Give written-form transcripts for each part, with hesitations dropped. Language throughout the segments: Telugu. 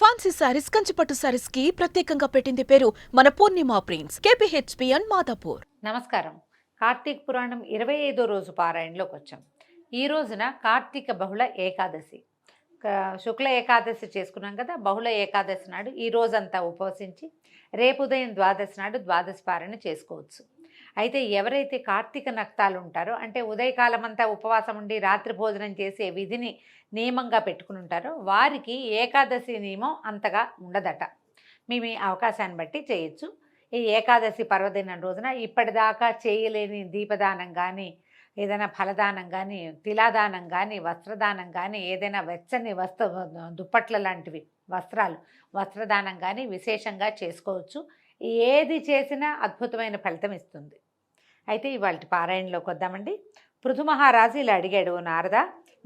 ఫ్యాన్సీ సారీస్, కంచిపట్టు సారీస్ కి ప్రత్యేకంగా పెట్టింది పేరు మన పూర్ణిమ ప్రింట్స్, KPHPN మాదాపూర్. నమస్కారం. కార్తీక పురాణం 25వ రోజు పారాయణలోకి వచ్చాం. ఈ రోజున కార్తీక బహుళ ఏకాదశి, శుక్ల ఏకాదశి చేసుకున్నాం కదా. బహుళ ఏకాదశి నాడు ఈ రోజంతా ఉపవసించి రేపు ఉదయం ద్వాదశి నాడు ద్వాదశి పారాయణ చేసుకోవచ్చు. అయితే ఎవరైతే కార్తీక నక్తాలు ఉంటారో, అంటే ఉదయకాలం అంతా ఉపవాసం ఉండి రాత్రి భోజనం చేసే విధిని నియమంగా పెట్టుకుని ఉంటారో వారికి ఏకాదశి నియమం అంతగా ఉండదట. మీ అవకాశాన్ని బట్టి చేయొచ్చు. ఈ ఏకాదశి పర్వదినం రోజున ఇప్పటిదాకా చేయలేని దీపదానం కానీ, ఏదైనా ఫలదానం కానీ, తిలాదానం కానీ, వస్త్రదానం కానీ, ఏదైనా వెచ్చని దుప్పట్ల లాంటివి వస్త్రదానం కానీ విశేషంగా చేసుకోవచ్చు. ఏది చేసినా అద్భుతమైన ఫలితం ఇస్తుంది. అయితే ఇవాళ పారాయణలోకి వద్దామండి. పృథు మహారాజు ఇలా అడిగాడు, నారద,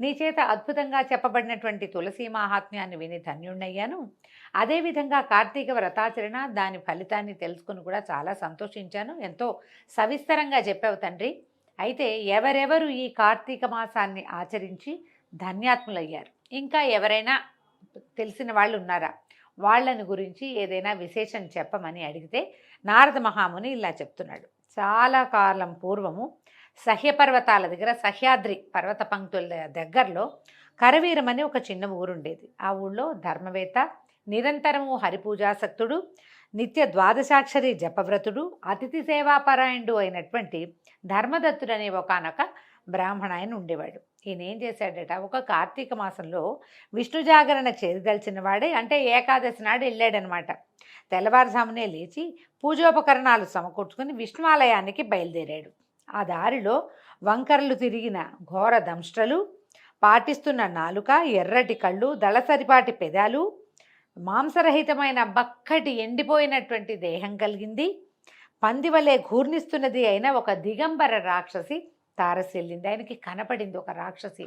నీ చేత అద్భుతంగా చెప్పబడినటువంటి తులసి మహాత్మ్యాన్ని విని ధన్యుణ్ణయ్యాను. అదేవిధంగా కార్తీక వ్రతాచరణ, దాని ఫలితాన్ని తెలుసుకుని కూడా చాలా సంతోషించాను. ఎంతో సవిస్తరంగా చెప్పావు తండ్రి. అయితే ఎవరెవరు ఈ కార్తీక మాసాన్ని ఆచరించి ధన్యాత్ములయ్యారు? ఇంకా ఎవరైనా తెలిసిన వాళ్ళు ఉన్నారా? వాళ్ళని గురించి ఏదైనా విశేషం చెప్పమని అడిగితే నారద మహాముని ఇలా చెప్తున్నాడు. చాలా కాలం పూర్వము సహ్యపర్వతాల దగ్గర, సహ్యాద్రి పర్వత పంక్తుల దగ్గరలో కరవీరం అని ఒక చిన్న ఊరుండేది. ఆ ఊళ్ళో ధర్మవేత్త, నిరంతరము హరిపూజాసక్తుడు, నిత్య ద్వాదశాక్షరి జపవ్రతుడు, అతిథి సేవాపరాయణుడు అయినటువంటి ధర్మదత్తుడు అనే ఒకనొక బ్రాహ్మణ ఆయన ఉండేవాడు. ఈయన ఏం చేశాడట, ఒక కార్తీక మాసంలో విష్ణు జాగరణ చేయదలిచిన వాడే, అంటే ఏకాదశి నాడు వెళ్ళాడనమాట. తెల్లవారుజామునే లేచి పూజోపకరణాలు సమకూర్చుకొని విష్ణువాలయానికి బయలుదేరాడు. ఆ దారిలో వంకరలు తిరిగిన ఘోర దంష్ట్రలు, పాటిస్తున్న నాలుక, ఎర్రటి కళ్ళు, దళసరిపాటి పెదాలు, మాంసరహితమైన బక్కటి ఎండిపోయినటువంటి దేహం కలిగింది. పందివలే ఘూర్ణిస్తున్నది అయిన ఒక దిగంబర రాక్షసి తారసిల్లింది. ఆయనకి కనపడింది ఒక రాక్షసి.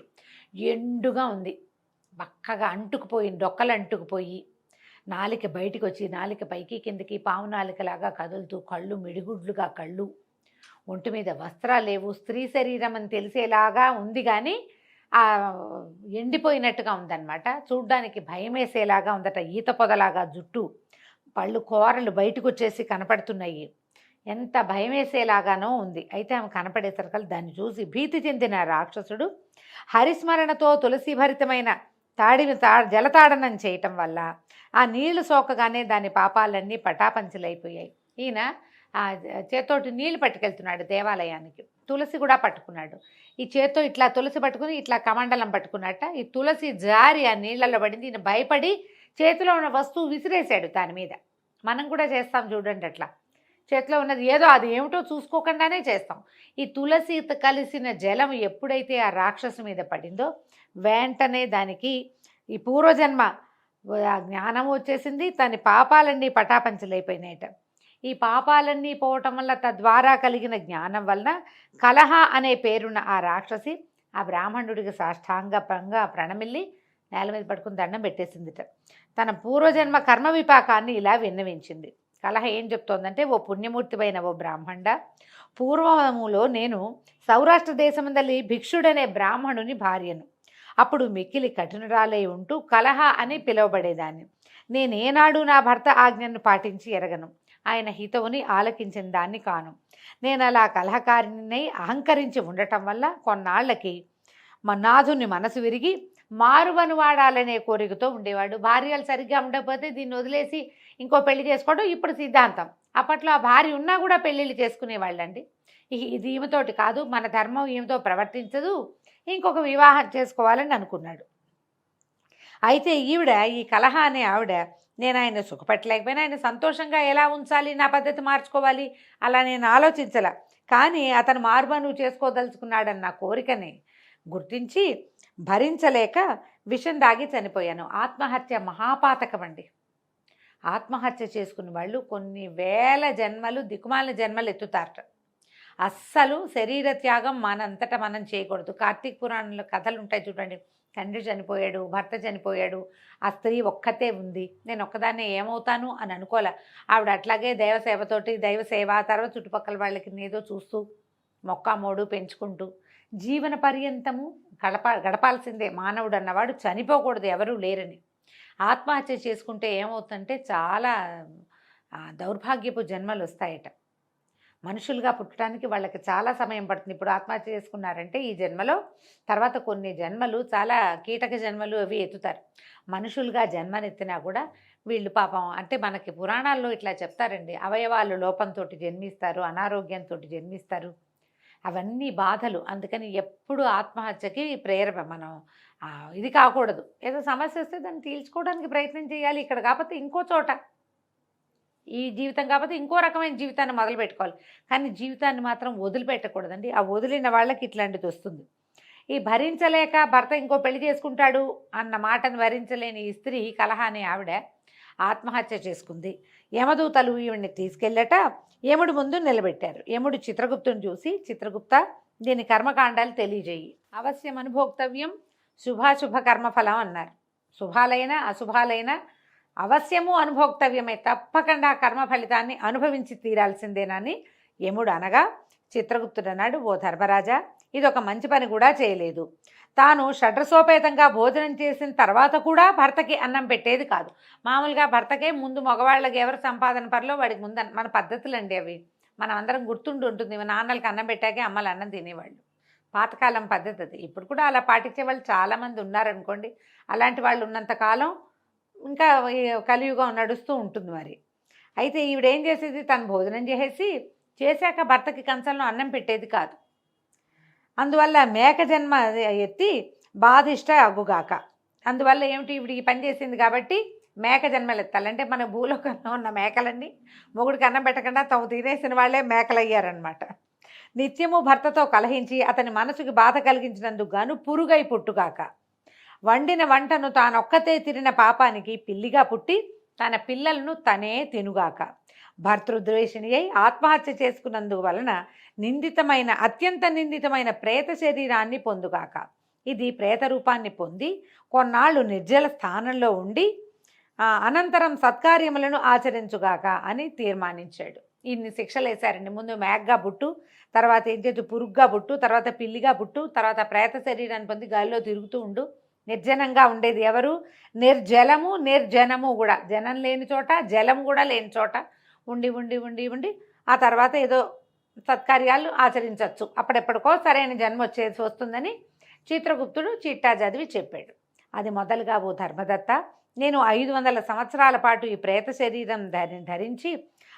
ఎండుగా ఉంది, బక్కగా అంటుకుపోయింది, డొక్కలు అంటుకుపోయి, నాలిక బయటికి వచ్చి నాలిక పైకి కిందకి పావు నాలికలాగా కదులుతూ, కళ్ళు మిడిగుడ్లుగా కళ్ళు, ఒంటి మీద వస్త్రాలు లేవు, స్త్రీ శరీరం అని తెలిసేలాగా ఉంది, కానీ ఆ ఎండిపోయినట్టుగా ఉందన్నమాట. చూడ్డానికి భయం వేసేలాగా ఉందట. ఈత పొదలాగా జుట్టు, పళ్ళు కూరలు బయటకు వచ్చేసి కనపడుతున్నాయి. ఎంత భయం వేసేలాగానో ఉంది. అయితే ఆమె కనపడేసరికి దాన్ని చూసి భీతి చెందిన రాక్షసుడు హరిస్మరణతో తులసీభరితమైన జలతాడనం చేయటం వల్ల ఆ నీళ్లు సోకగానే దాని పాపాలన్నీ పటాపంచలైపోయాయి. ఈయన ఆ చేతోటి నీళ్లు పట్టుకెళ్తున్నాడు దేవాలయానికి. తులసి కూడా పట్టుకున్నాడు. ఈ చేత్తో ఇట్లా తులసి పట్టుకుని ఇట్లా కమండలం పట్టుకున్నట్ట. ఈ తులసి జారి ఆ నీళ్లలో పడింది. ఈయన భయపడి చేతిలో ఉన్న వస్తువు విసిరేశాడు దాని మీద. మనం కూడా చేస్తాం చూడండి, అట్లా చేతిలో ఉన్నది ఏదో అది ఏమిటో చూసుకోకుండానే చేస్తాం. ఈ తులసి కలిసిన జలం ఎప్పుడైతే ఆ రాక్షసు మీద పడిందో వెంటనే దానికి ఈ పూర్వజన్మ జ్ఞానం వచ్చేసింది. తన పాపాలన్నీ పటాపంచలైపోయినాయట. ఈ పాపాలన్నీ పోవటం వల్ల తద్వారా కలిగిన జ్ఞానం వలన కలహ అనే పేరున్న ఆ రాక్షసి ఆ బ్రాహ్మణుడికి సాష్టాంగంగా ప్రణమిల్లి నేల మీద పట్టుకుని దండం పెట్టేసిందిట. తన పూర్వజన్మ కర్మ విపాకాన్ని ఇలా విన్నవించింది. కలహ ఏం చెప్తోందంటే, ఓ పుణ్యమూర్తివైన ఓ బ్రాహ్మణ, పూర్వములో నేను సౌరాష్ట్ర దేశమందలి భిక్షుడనే బ్రాహ్మణుని భార్యను. అప్పుడు మిక్కిలి కఠినురాలై ఉంటూ కలహ అని పిలువబడేదాన్ని. నేనేనాడు నా భర్త ఆజ్ఞను పాటించి ఎరగను. ఆయన హితవుని ఆలకించిన దాన్ని కాను. నేను అలా కలహకారిణినై అహంకరించి ఉండటం వల్ల కొన్నాళ్లకి మా నాథుని మనసు విరిగి మారువను వాడాలనే కోరికతో ఉండేవాడు. భార్యలు సరిగ్గా ఉండకపోతే దీన్ని వదిలేసి ఇంకో పెళ్లి చేసుకోవడం ఇప్పుడు సిద్ధాంతం. అప్పట్లో ఆ భార్య ఉన్నా కూడా పెళ్ళిళ్ళు చేసుకునేవాళ్ళండి. ఇది ఈమెతోటి కాదు, మన ధర్మం ఈమెతో ప్రవర్తించదు, ఇంకొక వివాహం చేసుకోవాలని అనుకున్నాడు. అయితే ఈవిడ, ఈ కలహ అనే ఆవిడ, నేను ఆయన సుఖపెట్టలేకపోయినా ఆయన సంతోషంగా ఎలా ఉంచాలి, నా పద్ధతి మార్చుకోవాలి, అలా నేను ఆలోచించలే. కానీ అతను మారుమను చేసుకోదలుచుకున్నాడన్న కోరికని గుర్తించి భరించలేక విషం దాగి చనిపోయాను. ఆత్మహత్య మహాపాతకం అండి. ఆత్మహత్య చేసుకున్న వాళ్ళు కొన్ని వేల జన్మలు, దిక్కుమాలిన జన్మలు ఎత్తుతారట. అస్సలు శరీర త్యాగం మనంతటా మనం చేయకూడదు. కార్తీక పురాణంలో కథలు ఉంటాయి చూడండి. తండ్రి చనిపోయాడు, భర్త చనిపోయాడు, ఆ స్త్రీ ఒక్కతే ఉంది, నేను ఒక్కదాన్నే ఏమవుతాను అని అనుకోలే. ఆవిడ అట్లాగే దైవసేవతోటి, దైవసేవ తర్వాత చుట్టుపక్కల వాళ్ళకి ఏదో చూస్తూ మొక్కామోడు పెంచుకుంటూ జీవన పర్యంతము గడపాల్సిందే. మానవుడు అన్నవాడు చనిపోకూడదు, ఎవరూ లేరని. ఆత్మహత్య చేసుకుంటే ఏమవుతుందంటే చాలా దౌర్భాగ్యపు జన్మలు వస్తాయట. మనుషులుగా పుట్టడానికి వాళ్ళకి చాలా సమయం పడుతుంది. ఇప్పుడు ఆత్మహత్య చేసుకున్నారంటే ఈ జన్మలో తర్వాత కొన్ని జన్మలు చాలా కీటక జన్మలు అవి ఎత్తుతారు. మనుషులుగా జన్మనెత్తినా కూడా వీళ్ళు పాపం అంటే మనకి పురాణాల్లో ఇట్లా చెప్తారండి, అవయవాలు లోపంతో జన్మిస్తారు, అనారోగ్యంతో జన్మిస్తారు, అవన్నీ బాధలు. అందుకని ఎప్పుడు ఆత్మహత్యకి ప్రేరణ మనం ఇది కాకూడదు. ఏదో సమస్య వస్తే దాన్ని తీర్చుకోవడానికి ప్రయత్నం చేయాలి. ఇక్కడ కాకపోతే ఇంకో చోట, ఈ జీవితం కాకపోతే ఇంకో రకమైన జీవితాన్ని మొదలు పెట్టుకోవాలి. కానీ జీవితాన్ని మాత్రం వదిలిపెట్టకూడదండి. ఆ వదిలిన వాళ్ళకి ఇట్లాంటిది వస్తుంది. ఈ భరించలేక భర్త ఇంకో పెళ్లి చేసుకుంటాడు అన్న మాటను భరించలేని ఈ స్త్రీ కలహ అనే ఆవిడ ఆత్మహత్య చేసుకుంది. యమదూతలు ఈవిడ్ని తీసుకెళ్ళట యముడి ముందు నిలబెట్టారు. యముడు చిత్రగుప్తుని చూసి, చిత్రగుప్త దీని కర్మకాండాలు తెలియజేయి, అవశ్యం అనుభోక్తవ్యం శుభాశుభ కర్మఫలం అన్నారు. శుభాలైన అశుభాలైన అవశ్యము అనుభోక్తవ్యమే, తప్పకుండా కర్మ ఫలితాన్ని అనుభవించి తీరాల్సిందేనని యముడు అనగా చిత్రగుప్తుడు అన్నాడు, ఓ ధర్మరాజా, ఇది ఒక మంచి పని కూడా చేయలేదు. తాను షడ్రసోపేతంగా భోజనం చేసిన తర్వాత కూడా భర్తకి అన్నం పెట్టేది కాదు. మామూలుగా భర్తకే ముందు మగవాళ్ళకి ఎవరు సంపాదన పనిలో వాడికి ముందు మన పద్ధతులండి అవి. మనం అందరం గుర్తుండి ఉంటుంది. నాన్నలకి అన్నం పెట్టాకే అమ్మలు అన్నం తినేవాళ్ళు. పాతకాలం పద్ధతి అది. ఇప్పుడు కూడా అలా పాటించే వాళ్ళు చాలామంది ఉన్నారనుకోండి. అలాంటి వాళ్ళు ఉన్నంతకాలం ఇంకా కలియుగం నడుస్తూ ఉంటుంది మరి. అయితే ఈవిడేం చేసేది, తను భోజనం చేశాక భర్తకి కంచంలో అన్నం పెట్టేది కాదు. అందువల్ల మేక జన్మ ఎత్తి బాధిష్ట అగ్గుగాక. అందువల్ల ఏమిటి, ఈవిడ ఈ పని చేసింది కాబట్టి మేక జన్మలు ఎత్తాలంటే మన భూలోకంలో ఉన్న మేకలన్నీ మొగుడికి అన్నం పెట్టకుండా తాము తినేసిన వాళ్ళే మేకలయ్యారనమాట. నిత్యము భర్తతో కలహించి అతని మనసుకి బాధ కలిగించినందుకు గాను పురుగై పుట్టుగాక. వండిన వంటను తానొక్కతే తిరిన పాపానికి పిల్లిగా పుట్టి తన పిల్లలను తనే తినుగాక. భర్తృద్వేషిణి అయి ఆత్మహత్య చేసుకున్నందు వలన నిందితమైన అత్యంత నిందితమైన ప్రేత శరీరాన్ని పొందుగాక. ఇది ప్రేత రూపాన్ని పొంది కొన్నాళ్ళు నిర్జల స్థానంలో ఉండి అనంతరం సత్కార్యములను ఆచరించుగాక అని తీర్మానించాడు. ఇన్ని శిక్షలు వేశారండి. ముందు మేఘగా పుట్టు, తర్వాత ఏం చేతు పురుగ్గా పుట్టు, తర్వాత పిల్లిగా పుట్టు, తర్వాత ప్రేత శరీరాన్ని పొంది గాలిలో తిరుగుతూ ఉండు. నిర్జనంగా ఉండేది ఎవరు, నిర్జలము నిర్జనము కూడా, జనం లేని చోట జలం కూడా లేని చోట ఉండి ఉండి ఉండి ఉండి ఆ తర్వాత ఏదో సత్కార్యాలు ఆచరించవచ్చు. అప్పుడెప్పటికో సరైన జన్మ వస్తుందని చిత్రగుప్తుడు చిట్టా చదివి చెప్పాడు. అది మొదలుగా ఓ ధర్మదత్త, నేను 500 సంవత్సరాల పాటు ఈ ప్రేత శరీరం ధరించి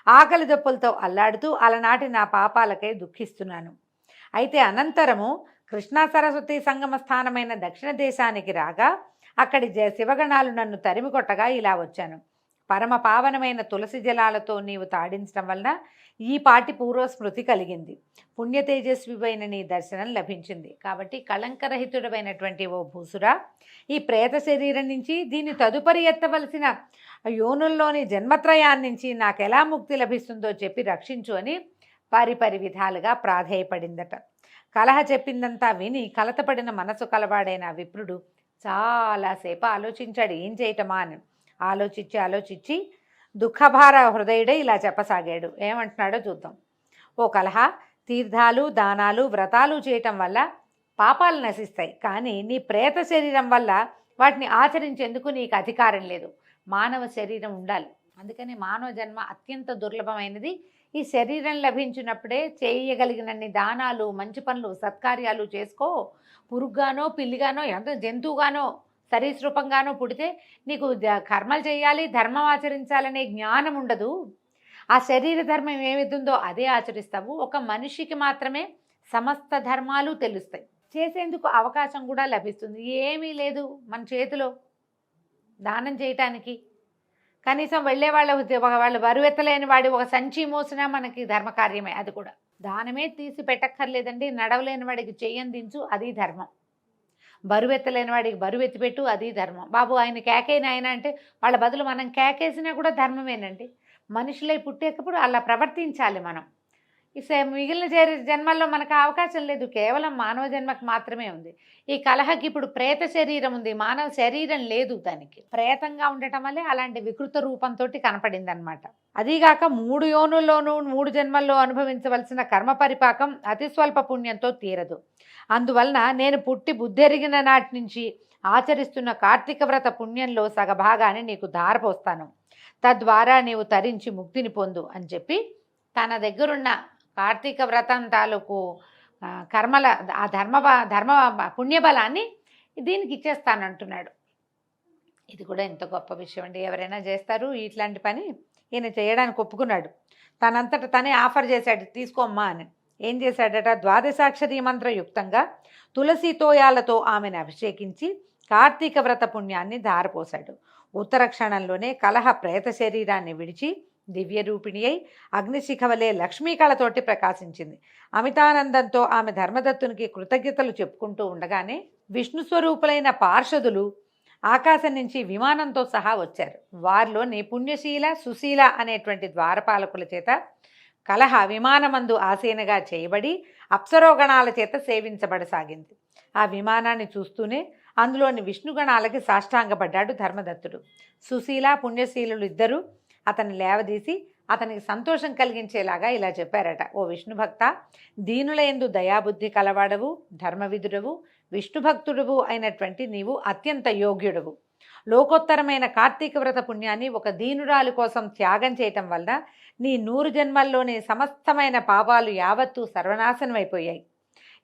ఆకలి దప్పులతో అల్లాడుతూ అలనాటి నా పాపాలకై దుఃఖిస్తున్నాను. అయితే అనంతరము కృష్ణా సరస్వతి సంగమ స్థానమైన దక్షిణ దేశానికి రాగా అక్కడి శివగణాలు నన్ను తరిమి కొట్టగా ఇలా వచ్చాను. పరమ పావనమైన తులసి జలాలతో నీవు తాడించడం వలన ఈ పాటి పూర్వస్మృతి కలిగింది. పుణ్యతేజస్వివైన నీ దర్శనం లభించింది. కాబట్టి కళంకరహితుడమైనటువంటి ఓ భూసురా, ఈ ప్రేత శరీరం నుంచి దీన్ని తదుపరి ఎత్తవలసిన యోనుల్లోని జన్మత్రయాన్నించి నాకెలా ముక్తి లభిస్తుందో చెప్పి రక్షించు అని పరిపరి విధాలుగా ప్రాధేయపడిందట. కలహ చెప్పిందంతా విని కలతపడిన మనసు కలవాడైన విప్రుడు చాలాసేపు ఆలోచించాడు, ఏం చేయటమా అని. ఆలోచించి దుఃఖభార హృదయుడే ఇలా చెప్పసాగాడు. ఏమంటున్నాడో చూద్దాం. ఓ కలహ, తీర్థాలు దానాలు వ్రతాలు చేయటం వల్ల పాపాలు నశిస్తాయి, కానీ నీ ప్రేత శరీరం వల్ల వాటిని ఆచరించేందుకు నీకు అధికారం లేదు. మానవ శరీరం ఉండాలి. అందుకని మానవ జన్మ అత్యంత దుర్లభమైనది. ఈ శరీరం లభించినప్పుడే చేయగలిగినన్ని దానాలు, మంచి పనులు, సత్కార్యాలు చేసుకో. పురుగ్గానో పిల్లిగానో ఎంత జంతువుగానో సరీసృపంగానో పుడితే నీకు కర్మలు చేయాలి, ధర్మం ఆచరించాలనే జ్ఞానం ఉండదు. ఆ శరీర ధర్మం ఏమిస్తుందో అదే ఆచరిస్తావు. ఒక మనిషికి మాత్రమే సమస్త ధర్మాలు తెలుస్తాయి, చేసేందుకు అవకాశం కూడా లభిస్తుంది. ఏమీ లేదు మన చేతిలో దానం చేయటానికి. కనీసం వెళ్ళే వాళ్ళు బరువెత్తలేని వాడి ఒక సంచి మోసినా మనకి ధర్మకార్యమే. అది కూడా దానమే తీసి పెట్టక్కర్లేదండి. నడవలేని వాడికి చెయ్యందించు, అది ధర్మం. బరువెత్తలేని వాడికి బరువెత్తి పెట్టు, అది ధర్మం. బాబు ఆయన కేకైన ఆయన అంటే వాళ్ళ బదులు మనం కేకేసినా కూడా ధర్మమేనండి. మనుషులై పుట్టేటప్పుడు అలా ప్రవర్తించాలి మనం. మిగిలిన జన్మల్లో మనకు అవకాశం లేదు, కేవలం మానవ జన్మకు మాత్రమే ఉంది. ఈ కలహకి ఇప్పుడు ప్రేత శరీరం ఉంది, మానవ శరీరం లేదు. దానికి ప్రేతంగా ఉండటం వల్లే అలాంటి వికృత రూపంతో కనపడింది అనమాట. అదీగాక 3 యోనుల్లోనూ 3 జన్మల్లో అనుభవించవలసిన కర్మ పరిపాకం అతి స్వల్ప పుణ్యంతో తీరదు. అందువలన నేను పుట్టి బుద్ధెరిగిన నాటి నుంచి ఆచరిస్తున్న కార్తీక వ్రత పుణ్యంలో సగభాగాన్ని నీకు ధారపోస్తాను, తద్వారా నీవు తరించి ముక్తిని పొందు అని చెప్పి తన దగ్గరున్న కార్తీక వ్రతం తాలూకు కర్మల ఆ ధర్మ పుణ్యబలాన్ని దీనికి ఇచ్చేస్తానంటున్నాడు. ఇది కూడా ఎంత గొప్ప విషయం అండి. ఎవరైనా చేస్తారు ఇట్లాంటి పని, ఈయన చేయడానికి ఒప్పుకున్నాడు. తనంతట తనే ఆఫర్ చేశాడు, తీసుకోమ్మా అని. ఏం చేశాడట, ద్వాదశాక్షరీ మంత్రయుక్తంగా తులసి తోయాలతో ఆమెను అభిషేకించి కార్తీక వ్రత పుణ్యాన్ని ధారపోశాడు. ఉత్తర క్షణంలోనే కలహ ప్రేత శరీరాన్ని విడిచి దివ్య రూపిణి అయి అగ్నిశిఖవలే లక్ష్మీ కళతోటి ప్రకాశించింది. అమితానందంతో ఆమె ధర్మదత్తునికి కృతజ్ఞతలు చెప్పుకుంటూ ఉండగానే విష్ణు స్వరూపులైన పార్షదులు ఆకాశం నుంచి విమానంతో సహా వచ్చారు. వారిలోని పుణ్యశీల సుశీల అనేటువంటి ద్వారపాలకుల చేత కలహ విమానమందు ఆసీనగా చేయబడి అప్సరోగణాల చేత సేవించబడసాగింది. ఆ విమానాన్ని చూస్తూనే అందులోని విష్ణుగణాలకి సాష్టాంగపడ్డాడు ధర్మదత్తుడు. సుశీల పుణ్యశీలులు ఇద్దరూ అతన్ని లేవదీసి అతనికి సంతోషం కలిగించేలాగా ఇలా చెప్పారట, ఓ విష్ణుభక్త, దీనులయందు దయాబుద్ధి కలవాడవు, ధర్మవిధుడవు, విష్ణుభక్తుడవు అయినటువంటి నీవు అత్యంత యోగ్యుడవు. లోకోత్తరమైన కార్తీక వ్రత పుణ్యాన్ని ఒక దీనురాలి కోసం త్యాగం చేయటం వల్ల నీ 100 జన్మల్లోని సమస్తమైన పాపాలు యావత్తూ సర్వనాశనమైపోయాయి.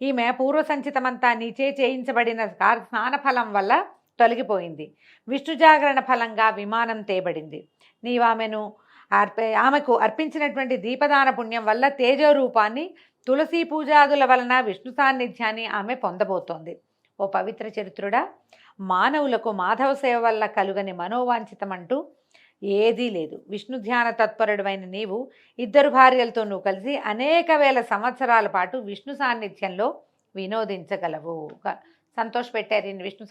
ఈమె పూర్వసంచితమంతా నీచే చేయించబడిన స్నానఫలం వల్ల తొలగిపోయింది. విష్ణు జాగరణ ఫలంగా విమానం తేబడింది. ఆమెకు అర్పించినటువంటి దీపదాన పుణ్యం వల్ల తేజోరూపాన్ని, తులసీ పూజాదుల వలన విష్ణు సాన్నిధ్యాన్ని ఆమె పొందబోతోంది. ఓ పవిత్ర చరిత్రుడా, మానవులకు మాధవ సేవ వల్ల కలుగని మనోవాంఛితమంటూ ఏదీ లేదు. విష్ణు ధ్యాన తత్పరుడైన నీవు 2 భార్యలతో నువ్వు కలిసి అనేక వేల సంవత్సరాల పాటు విష్ణు సాన్నిధ్యంలో వినోదించగలవు. సంతోషపెట్టారు. విష్ణు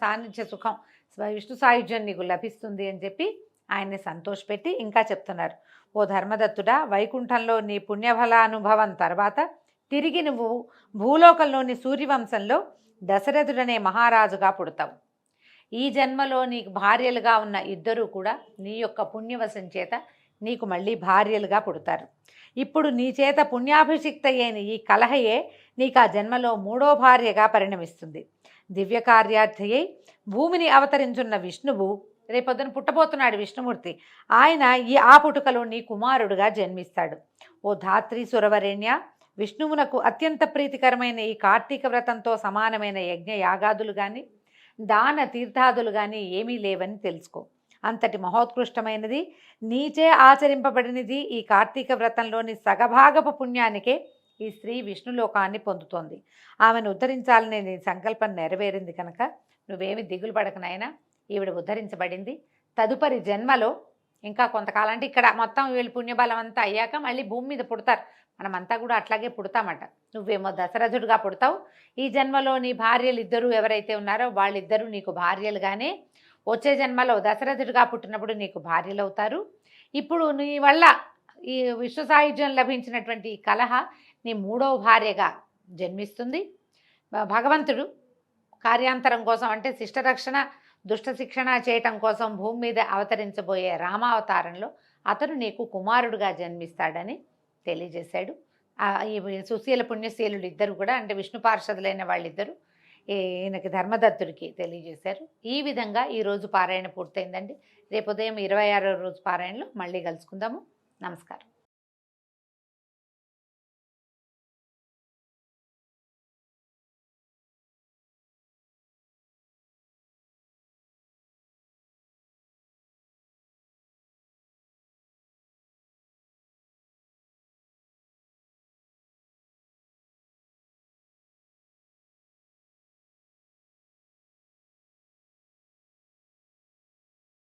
సాన్నిధ్య సుఖం, విష్ణు సాయుధ్యం నీకు లభిస్తుంది అని చెప్పి ఆయన్ని సంతోషపెట్టి ఇంకా చెప్తున్నారు, ఓ ధర్మదత్తుడా, వైకుంఠంలో నీ పుణ్యఫలానుభవం తర్వాత తిరిగి నువ్వు భూలోకంలోని సూర్యవంశంలో దశరథుడనే మహారాజుగా పుడతావు. ఈ జన్మలో నీకు భార్యలుగా ఉన్న 2 కూడా నీ యొక్క పుణ్యవశం చేత నీకు మళ్ళీ భార్యలుగా పుడతారు. ఇప్పుడు నీ చేత పుణ్యాభిషిక్త అయిన ఈ కలహయే నీకు ఆ జన్మలో 3వ భార్యగా పరిణమిస్తుంది. దివ్య కార్యార్థి అయి భూమిని అవతరించున్న విష్ణువు రేపొద్దున పుట్టబోతున్నాడు విష్ణుమూర్తి. ఆయన ఆ పుట్టుకలో నీ కుమారుడుగా జన్మిస్తాడు. ఓ ధాత్రి సురవరేణ్య, విష్ణువునకు అత్యంత ప్రీతికరమైన ఈ కార్తీక వ్రతంతో సమానమైన యజ్ఞ యాగాదులు కానీ దాన తీర్థాదులు కానీ ఏమీ లేవని తెలుసుకో. అంతటి మహోత్కృష్టమైనది, నీచే ఆచరింపబడినది ఈ కార్తీక వ్రతంలోని సగభాగపు పుణ్యానికే ఈ స్త్రీ విష్ణులోకాన్ని పొందుతోంది. ఆమెను ఉద్ధరించాలనే నీ సంకల్పం నెరవేరింది కనుక నువ్వేమి దిగులు పడకనైనా, ఈవిడ ఉద్ధరించబడింది. తదుపరి జన్మలో ఇంకా కొంతకాలం, అంటే ఇక్కడ మొత్తం వీళ్ళు పుణ్యబలం అంతా అయ్యాక మళ్ళీ భూమి మీద పుడతారు. మనమంతా కూడా అట్లాగే పుడతామట. నువ్వేమో దశరథుడిగా పుడతావు. ఈ జన్మలో నీ భార్యలు 2 ఎవరైతే ఉన్నారో వాళ్ళిద్దరూ నీకు భార్యలుగానే వచ్చే జన్మలో దశరథుడిగా పుట్టినప్పుడు నీకు భార్యలు అవుతారు. ఇప్పుడు నీ వల్ల ఈ విష్ణు సాయుధ్యం లభించినటువంటి కలహ నీ 3వ భార్యగా జన్మిస్తుంది. భగవంతుడు కార్యాంతరం కోసం, అంటే శిష్టరక్షణ దుష్ట శిక్షణ చేయటం కోసం భూమి మీద అవతరించబోయే రామావతారంలో అతను నీకు కుమారుడుగా జన్మిస్తాడని తెలియజేశాడు. ఈ సుశీల పుణ్యశీలుడు 2 కూడా, అంటే విష్ణు పార్షదులైన వాళ్ళిద్దరూ ఈయనకి ధర్మదత్తుడికి తెలియజేశారు. ఈ విధంగా ఈరోజు పారాయణ పూర్తయిందండి. రేపు ఉదయం 26వ రోజు పారాయణలో మళ్ళీ కలుసుకుందాము. నమస్కారం.